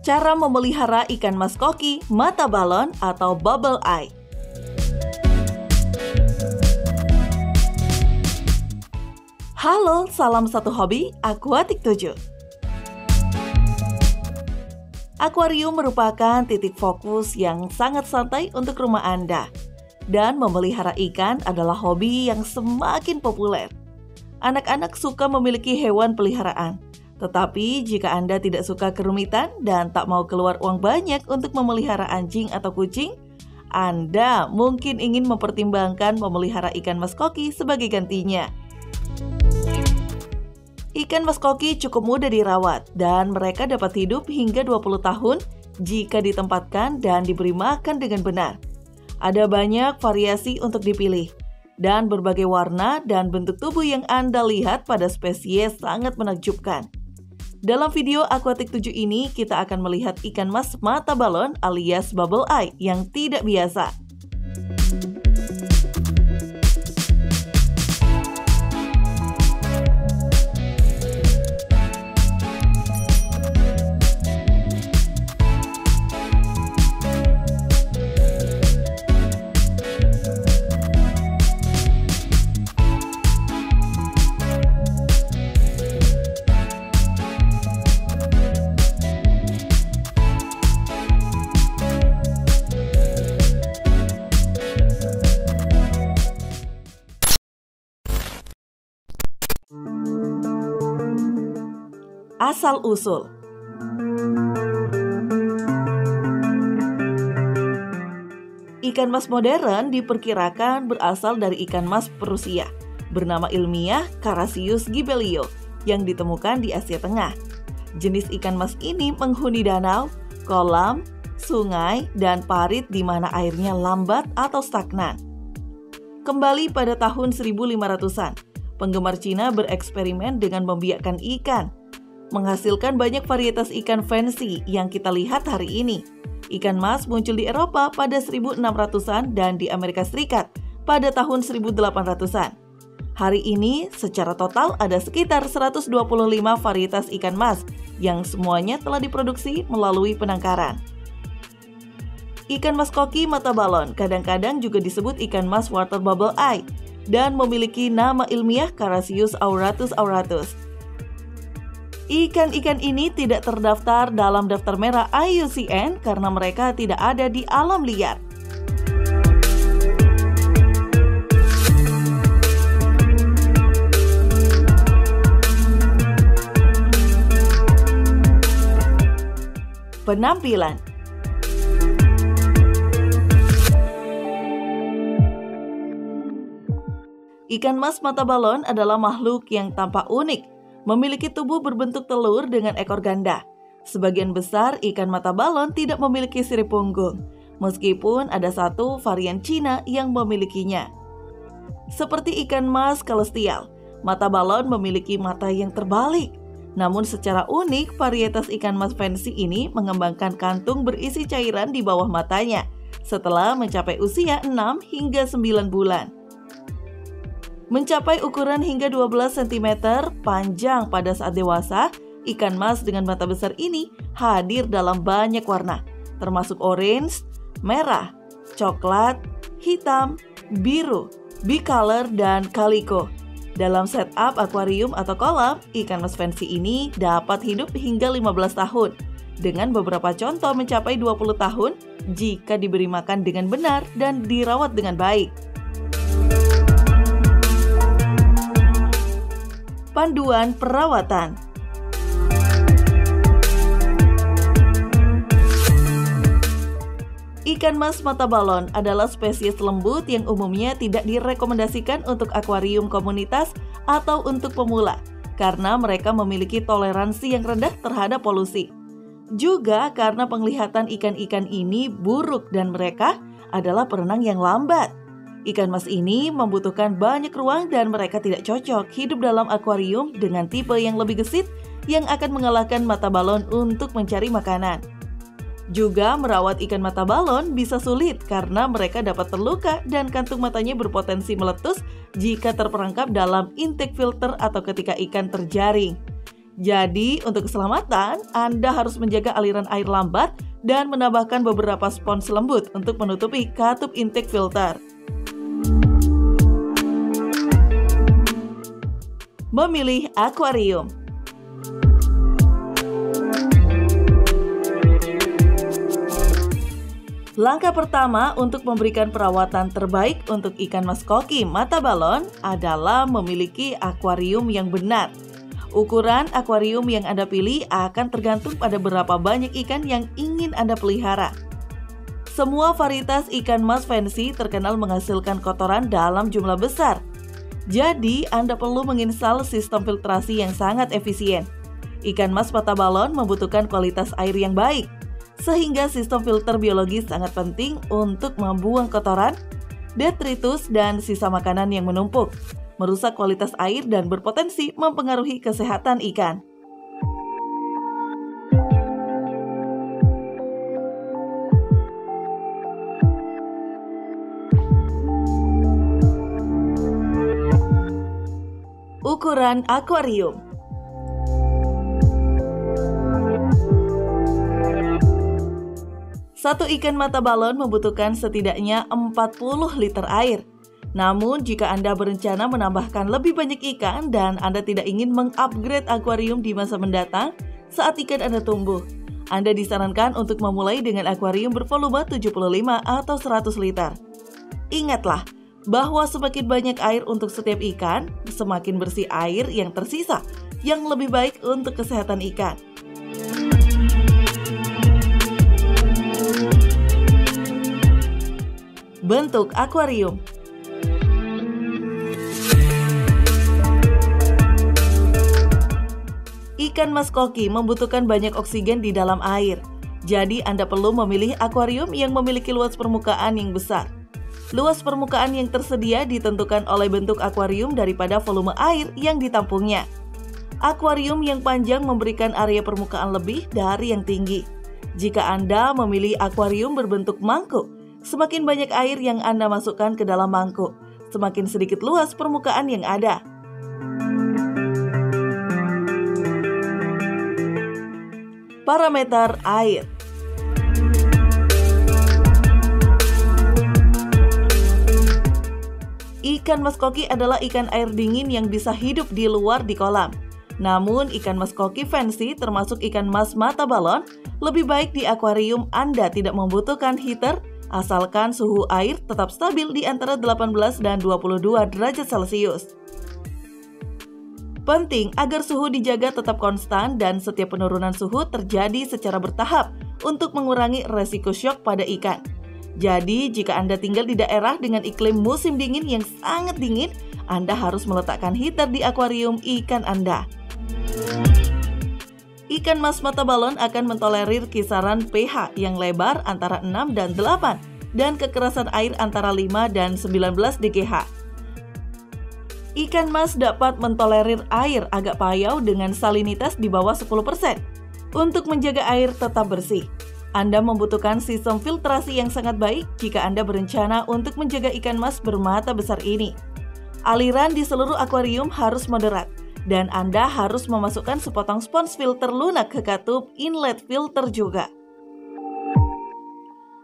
Cara memelihara ikan mas koki mata balon atau bubble eye. Halo, salam satu hobi, Aquatic 7. Akuarium merupakan titik fokus yang sangat santai untuk rumah Anda. Dan memelihara ikan adalah hobi yang semakin populer. Anak-anak suka memiliki hewan peliharaan. Tetapi jika Anda tidak suka kerumitan dan tak mau keluar uang banyak untuk memelihara anjing atau kucing, Anda mungkin ingin mempertimbangkan memelihara ikan mas koki sebagai gantinya. Ikan mas koki cukup mudah dirawat dan mereka dapat hidup hingga 20 tahun jika ditempatkan dan diberi makan dengan benar. Ada banyak variasi untuk dipilih, dan berbagai warna dan bentuk tubuh yang Anda lihat pada spesies sangat menakjubkan. Dalam video Aquatic 7 ini, kita akan melihat ikan mas mata balon alias bubble eye yang tidak biasa. Asal-usul. Ikan mas modern diperkirakan berasal dari ikan mas Prusia, bernama ilmiah Carassius gibelio, yang ditemukan di Asia Tengah. Jenis ikan mas ini menghuni danau, kolam, sungai, dan parit di mana airnya lambat atau stagnan. Kembali pada tahun 1500-an, penggemar Cina bereksperimen dengan membiakkan ikan, menghasilkan banyak varietas ikan fancy yang kita lihat hari ini. Ikan mas muncul di Eropa pada 1600-an dan di Amerika Serikat pada tahun 1800-an. Hari ini, secara total ada sekitar 125 varietas ikan mas yang semuanya telah diproduksi melalui penangkaran. Ikan mas koki mata balon kadang-kadang juga disebut ikan mas water bubble eye dan memiliki nama ilmiah Carassius auratus auratus. Ikan-ikan ini tidak terdaftar dalam daftar merah IUCN karena mereka tidak ada di alam liar. Penampilan. Ikan mas mata balon adalah makhluk yang tampak unik, memiliki tubuh berbentuk telur dengan ekor ganda. Sebagian besar ikan mata balon tidak memiliki sirip punggung, meskipun ada satu varian Cina yang memilikinya. Seperti ikan mas celestial, mata balon memiliki mata yang terbalik. Namun secara unik, varietas ikan mas fancy ini mengembangkan kantung berisi cairan di bawah matanya setelah mencapai usia 6 hingga 9 bulan. Mencapai ukuran hingga 12 cm panjang pada saat dewasa, ikan mas dengan mata besar ini hadir dalam banyak warna, termasuk orange, merah, coklat, hitam, biru, bicolor, dan calico. Dalam setup akuarium atau kolam, ikan mas fancy ini dapat hidup hingga 15 tahun, dengan beberapa contoh mencapai 20 tahun jika diberi makan dengan benar dan dirawat dengan baik. Panduan perawatan. Ikan mas mata balon adalah spesies lembut yang umumnya tidak direkomendasikan untuk akuarium komunitas atau untuk pemula karena mereka memiliki toleransi yang rendah terhadap polusi. Juga karena penglihatan ikan-ikan ini buruk dan mereka adalah perenang yang lambat. Ikan mas ini membutuhkan banyak ruang dan mereka tidak cocok hidup dalam akuarium dengan tipe yang lebih gesit yang akan mengalahkan mata balon untuk mencari makanan. Juga merawat ikan mata balon bisa sulit karena mereka dapat terluka dan kantung matanya berpotensi meletus jika terperangkap dalam intake filter atau ketika ikan terjaring. Jadi, untuk keselamatan, Anda harus menjaga aliran air lambat dan menambahkan beberapa spons lembut untuk menutupi katup intake filter. Memilih akuarium. Langkah pertama untuk memberikan perawatan terbaik untuk ikan mas koki mata balon adalah memiliki akuarium yang benar. Ukuran akuarium yang Anda pilih akan tergantung pada berapa banyak ikan yang ingin Anda pelihara. Semua varietas ikan mas fancy terkenal menghasilkan kotoran dalam jumlah besar. Jadi, Anda perlu menginstal sistem filtrasi yang sangat efisien. Ikan mas mata balon membutuhkan kualitas air yang baik, sehingga sistem filter biologis sangat penting untuk membuang kotoran, detritus, dan sisa makanan yang menumpuk, merusak kualitas air dan berpotensi mempengaruhi kesehatan ikan. Ukuran akuarium. Satu ikan mata balon membutuhkan setidaknya 40 liter air. Namun, jika Anda berencana menambahkan lebih banyak ikan dan Anda tidak ingin mengupgrade akuarium di masa mendatang saat ikan Anda tumbuh, Anda disarankan untuk memulai dengan akuarium bervolume 75 atau 100 liter. Ingatlah bahwa semakin banyak air untuk setiap ikan, semakin bersih air yang tersisa, yang lebih baik untuk kesehatan ikan. Bentuk akuarium. Ikan mas koki membutuhkan banyak oksigen di dalam air. Jadi Anda perlu memilih akuarium yang memiliki luas permukaan yang besar. Luas permukaan yang tersedia ditentukan oleh bentuk akuarium daripada volume air yang ditampungnya. Akuarium yang panjang memberikan area permukaan lebih dari yang tinggi. Jika Anda memilih akuarium berbentuk mangkuk, semakin banyak air yang Anda masukkan ke dalam mangkuk, semakin sedikit luas permukaan yang ada. Parameter air. Ikan mas koki adalah ikan air dingin yang bisa hidup di luar di kolam. Namun, ikan mas koki fancy termasuk ikan mas mata balon lebih baik di akuarium Anda tidak membutuhkan heater, asalkan suhu air tetap stabil di antara 18 dan 22 derajat Celcius. Penting agar suhu dijaga tetap konstan dan setiap penurunan suhu terjadi secara bertahap untuk mengurangi resiko syok pada ikan. Jadi, jika Anda tinggal di daerah dengan iklim musim dingin yang sangat dingin, Anda harus meletakkan heater di akuarium ikan Anda. Ikan mas mata balon akan mentolerir kisaran pH yang lebar antara 6 dan 8 dan kekerasan air antara 5 dan 19 dkH. Ikan mas dapat mentolerir air agak payau dengan salinitas di bawah 10%. Untuk menjaga air tetap bersih, Anda membutuhkan sistem filtrasi yang sangat baik jika Anda berencana untuk menjaga ikan mas bermata besar ini. Aliran di seluruh akuarium harus moderat, dan Anda harus memasukkan sepotong spons filter lunak ke katup inlet filter juga.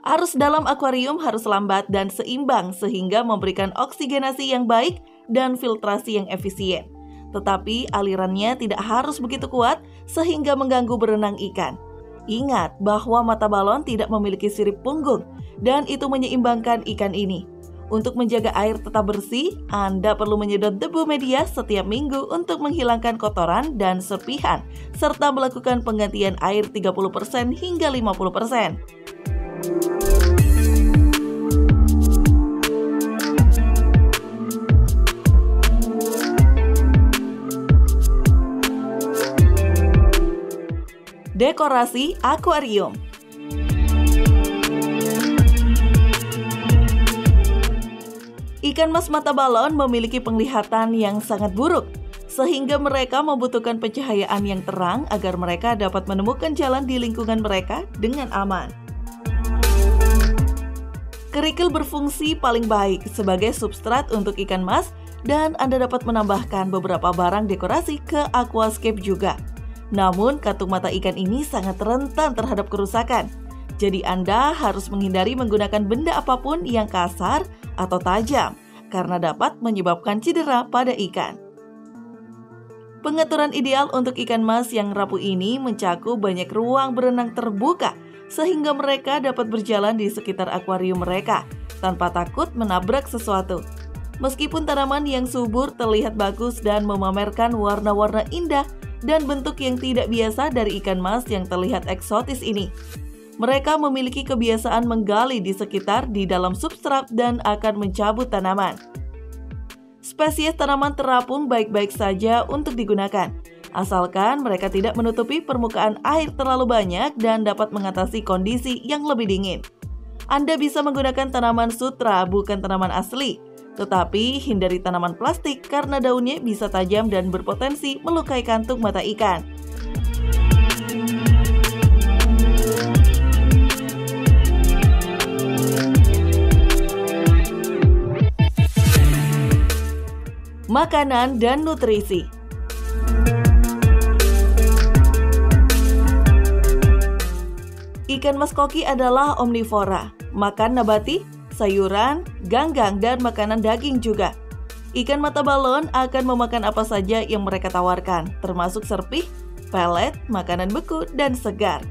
Arus dalam akuarium harus lambat dan seimbang sehingga memberikan oksigenasi yang baik dan filtrasi yang efisien. Tetapi alirannya tidak harus begitu kuat sehingga mengganggu berenang ikan. Ingat bahwa mata balon tidak memiliki sirip punggung dan itu menyeimbangkan ikan ini. Untuk menjaga air tetap bersih, Anda perlu menyedot debu media setiap minggu untuk menghilangkan kotoran dan serpihan, serta melakukan penggantian air 30% hingga 50%. Dekorasi akuarium. Ikan mas mata balon memiliki penglihatan yang sangat buruk, sehingga mereka membutuhkan pencahayaan yang terang agar mereka dapat menemukan jalan di lingkungan mereka dengan aman. Kerikil berfungsi paling baik sebagai substrat untuk ikan mas, dan Anda dapat menambahkan beberapa barang dekorasi ke aquascape juga. Namun, kantung mata ikan ini sangat rentan terhadap kerusakan. Jadi Anda harus menghindari menggunakan benda apapun yang kasar atau tajam, karena dapat menyebabkan cedera pada ikan. Pengaturan ideal untuk ikan mas yang rapuh ini mencakup banyak ruang berenang terbuka, sehingga mereka dapat berjalan di sekitar akuarium mereka, tanpa takut menabrak sesuatu. Meskipun tanaman yang subur terlihat bagus dan memamerkan warna-warna indah dan bentuk yang tidak biasa dari ikan mas yang terlihat eksotis ini, mereka memiliki kebiasaan menggali di sekitar di dalam substrat dan akan mencabut tanaman. Spesies tanaman terapung baik-baik saja untuk digunakan, asalkan mereka tidak menutupi permukaan air terlalu banyak dan dapat mengatasi kondisi yang lebih dingin. Anda bisa menggunakan tanaman sutra, bukan tanaman asli, tetapi hindari tanaman plastik karena daunnya bisa tajam dan berpotensi melukai kantung mata ikan. Makanan dan nutrisi. Ikan mas koki adalah omnivora, makan nabati, sayuran, ganggang, dan makanan daging juga. Ikan mata balon akan memakan apa saja yang mereka tawarkan, termasuk serpih, pelet, makanan beku, dan segar.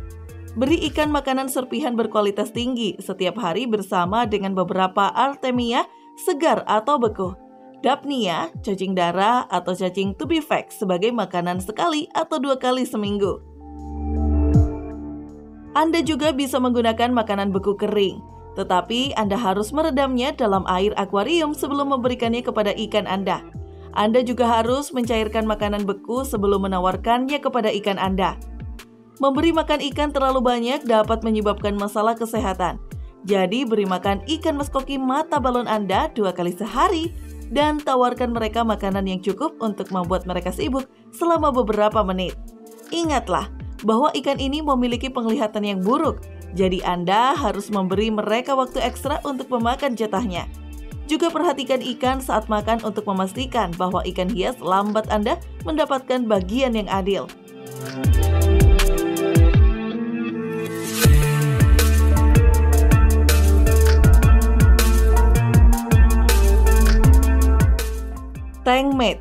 Beri ikan makanan serpihan berkualitas tinggi setiap hari bersama dengan beberapa artemia, segar atau beku, dapnia, cacing darah, atau cacing tubifex sebagai makanan sekali atau 2 kali seminggu. Anda juga bisa menggunakan makanan beku kering, tetapi Anda harus meredamnya dalam air akuarium sebelum memberikannya kepada ikan Anda. Anda juga harus mencairkan makanan beku sebelum menawarkannya kepada ikan Anda. Memberi makan ikan terlalu banyak dapat menyebabkan masalah kesehatan. Jadi beri makan ikan mas koki mata balon Anda 2 kali sehari dan tawarkan mereka makanan yang cukup untuk membuat mereka sibuk selama beberapa menit. Ingatlah bahwa ikan ini memiliki penglihatan yang buruk, jadi Anda harus memberi mereka waktu ekstra untuk memakan jatahnya. Juga perhatikan ikan saat makan untuk memastikan bahwa ikan hias lambat Anda mendapatkan bagian yang adil. Tank mate.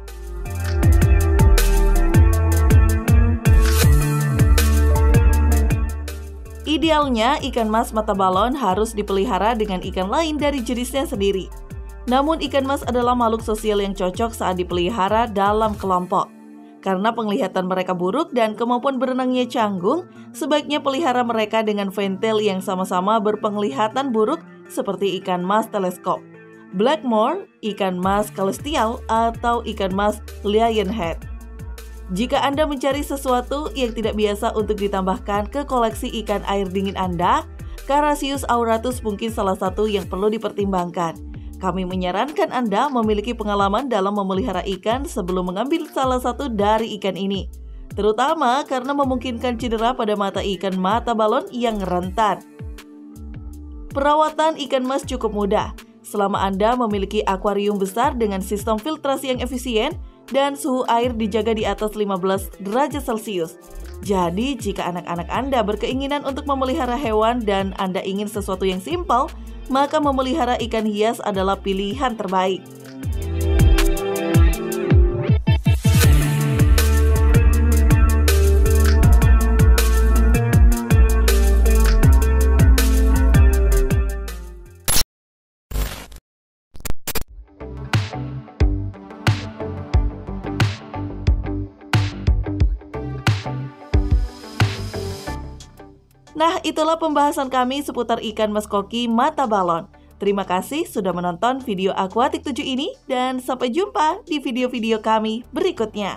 Idealnya, ikan mas mata balon harus dipelihara dengan ikan lain dari jenisnya sendiri. Namun, ikan mas adalah makhluk sosial yang cocok saat dipelihara dalam kelompok. Karena penglihatan mereka buruk dan kemampuan berenangnya canggung, sebaiknya pelihara mereka dengan ventil yang sama-sama berpenglihatan buruk seperti ikan mas teleskop, Blackmore, ikan mas celestial, atau ikan mas lionhead. Jika Anda mencari sesuatu yang tidak biasa untuk ditambahkan ke koleksi ikan air dingin Anda, Carassius auratus mungkin salah satu yang perlu dipertimbangkan. Kami menyarankan Anda memiliki pengalaman dalam memelihara ikan sebelum mengambil salah satu dari ikan ini, terutama karena memungkinkan cedera pada mata ikan mata balon yang rentan. Perawatan ikan mas cukup mudah selama Anda memiliki akuarium besar dengan sistem filtrasi yang efisien dan suhu air dijaga di atas 15 derajat Celcius. Jadi, jika anak-anak Anda berkeinginan untuk memelihara hewan dan Anda ingin sesuatu yang simpel, maka memelihara ikan hias adalah pilihan terbaik. Nah, itulah pembahasan kami seputar ikan mas koki mata balon. Terima kasih sudah menonton video Aquatic 7 ini dan sampai jumpa di video-video kami berikutnya.